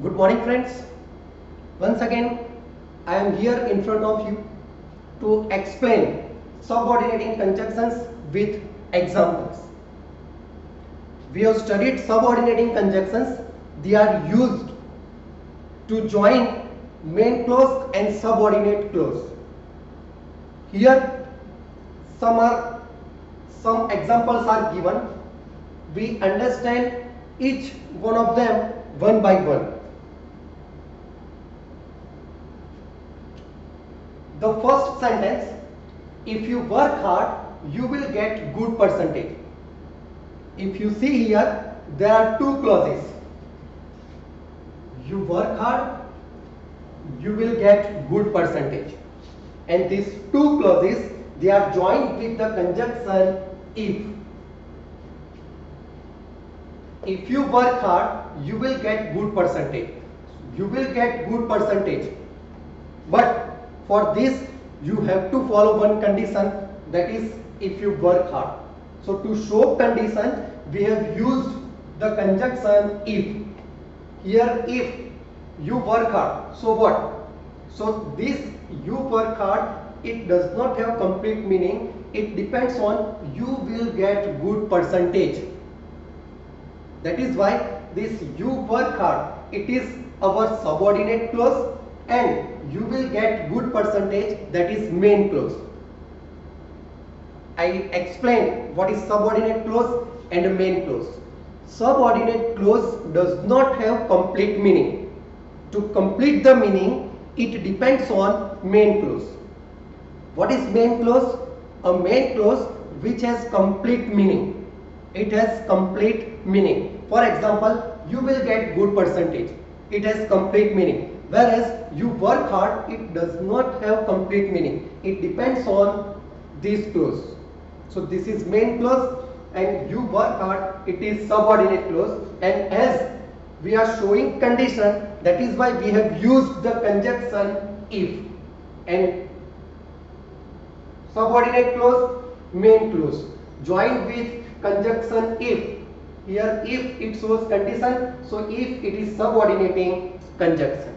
Good morning friends. Once again I am here in front of you to explain subordinating conjunctions with examples. We have studied subordinating conjunctions. They are used to join main clause and subordinate clause. Here some examples are given. We understand each one of them one by one. The first sentence, if you work hard, you will get good percentage. If you see here, there are two clauses. You work hard, you will get good percentage. And these two clauses, they are joined with the conjunction if. If you work hard, you will get good percentage. You will get good percentage. But for this, you have to follow one condition, that is if you work hard. So to show condition, we have used the conjunction if. Here if you work hard, so what? So this you work hard, it does not have complete meaning. It depends on you will get good percentage. That is why this you work hard, it is our subordinate clause, and you will get good percentage, that is main clause. I explained what is subordinate clause and main clause. Subordinate clause does not have complete meaning. To complete the meaning, it depends on main clause. What is main clause? A main clause which has complete meaning. It has complete meaning. For example, you will get good percentage. It has complete meaning. Whereas you work hard, it does not have complete meaning. It depends on this clause. So this is main clause, and you work hard, it is subordinate clause. And as we are showing condition, that is why we have used the conjunction if. And subordinate clause, main clause joined with conjunction if. Here if it shows condition, so if it is subordinating conjunction.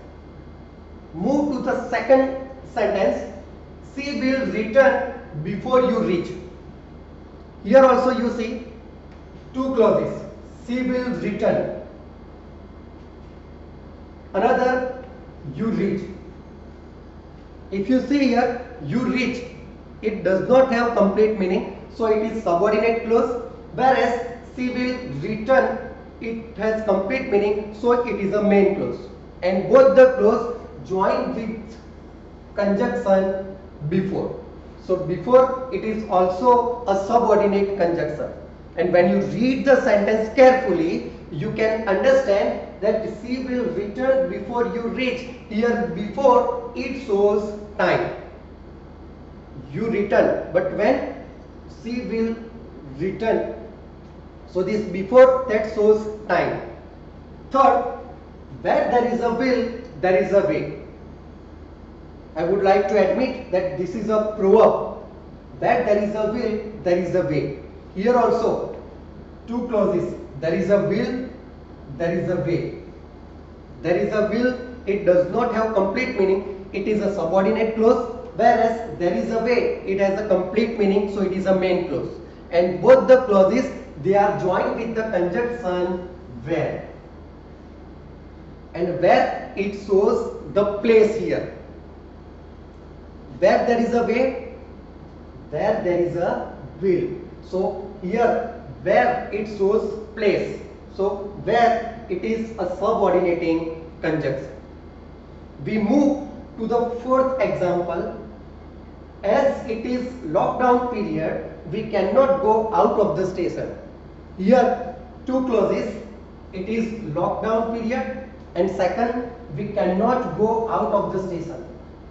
Move to the second sentence, she will return before you reach. Here also you see two clauses, she will return. Another, you reach. If you see here, you reach, it does not have complete meaning, so it is subordinate clause. Whereas she will return, it has complete meaning, so it is a main clause. And both the clause joined with conjunction before. So before, it is also a subordinate conjunction. And when you read the sentence carefully, you can understand that she will return before you reach. Here before, it shows time. You return, but when she will return, so this before, that shows time. Third, where there is a will, there is a way. I would like to admit that this is a proverb. Where there is a will, there is a way. Here also, two clauses. There is a will, there is a way. There is a will, it does not have complete meaning. It is a subordinate clause. Whereas there is a way, it has a complete meaning, so it is a main clause. And both the clauses, they are joined with the conjunction where. And where, it shows the place here. Where there is a way, there is a will. So here where, it shows place. So where, it is a subordinating conjunction. We move to the fourth example. As it is lockdown period, we cannot go out of the station. Here two clauses, it is lockdown period, and second, we cannot go out of the station.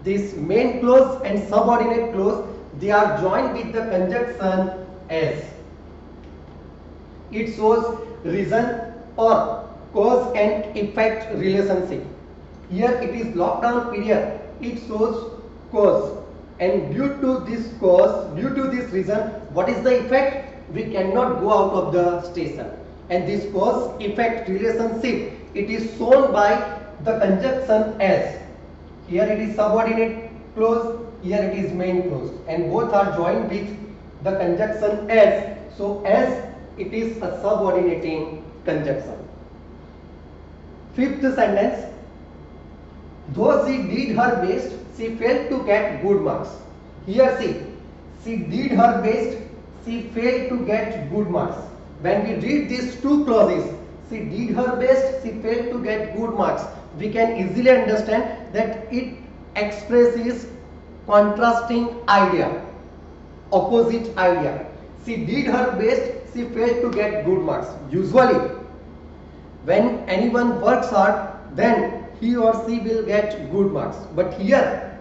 This main clause and subordinate clause, they are joined with the conjunction as. It shows reason or cause and effect relationship. Here it is lockdown period, it shows cause, and due to this cause, due to this reason, what is the effect? We cannot go out of the station. And this cause effect relationship, it is shown by the conjunction as. Here it is subordinate clause, here it is main clause, and both are joined with the conjunction as. So as it is a subordinating conjunction. Fifth sentence. Though she did her best, she failed to get good marks. Here see, she did her best, she failed to get good marks. When we read these two clauses, she did her best, she failed to get good marks, we can easily understand that it expresses contrasting idea, opposite idea. She did her best, she failed to get good marks. Usually, when anyone works hard, then he or she will get good marks. But here,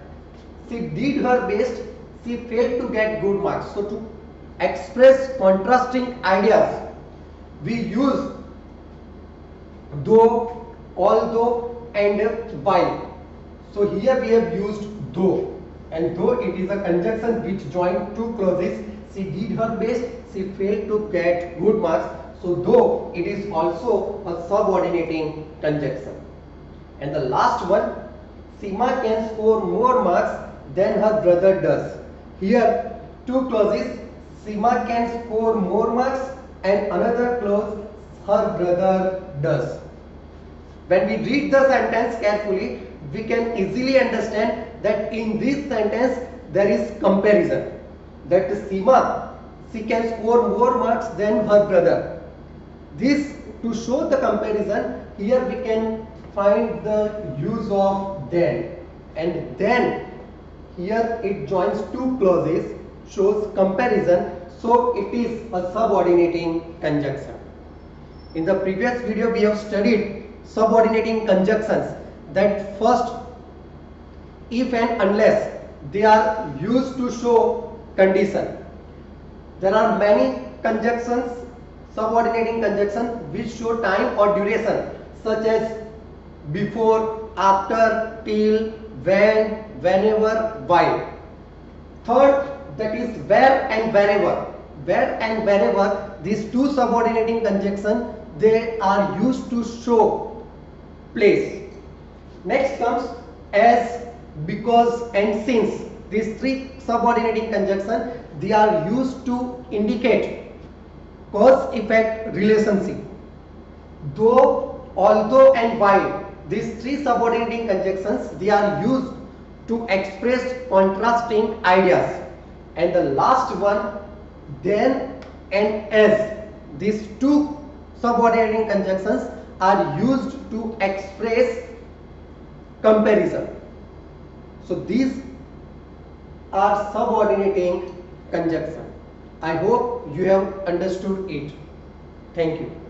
she did her best, she failed to get good marks. So to express contrasting ideas, we use though, although and while. So here we have used though, and though it is a conjunction which joins two clauses. She did her best, she failed to get good marks. So though it is also a subordinating conjunction. And the last one, Seema can score more marks than her brother does. Here two clauses, Seema can score more marks, and another clause, her brother does. When we read the sentence carefully, we can easily understand that in this sentence there is comparison. That Seema, she can score more marks than her brother. This, to show the comparison, here we can find the use of then, and then here it joins two clauses, shows comparison, so it is a subordinating conjunction. In the previous video we have studied subordinating conjunctions, that first, if and unless, they are used to show condition. There are many conjunctions, subordinating conjunctions, which show time or duration, such as before, after, till, when, whenever, while. Third, that is where and wherever. Where and wherever, these two subordinating conjunctions, they are used to show place. Next comes as, because and since. These three subordinating conjunctions, they are used to indicate cause-effect relationship. Though, although and while, these three subordinating conjunctions, they are used to express contrasting ideas. And the last one, then and as. These two subordinating conjunctions are used to express comparison. So these are subordinating conjunction. I hope you have understood it. Thank you.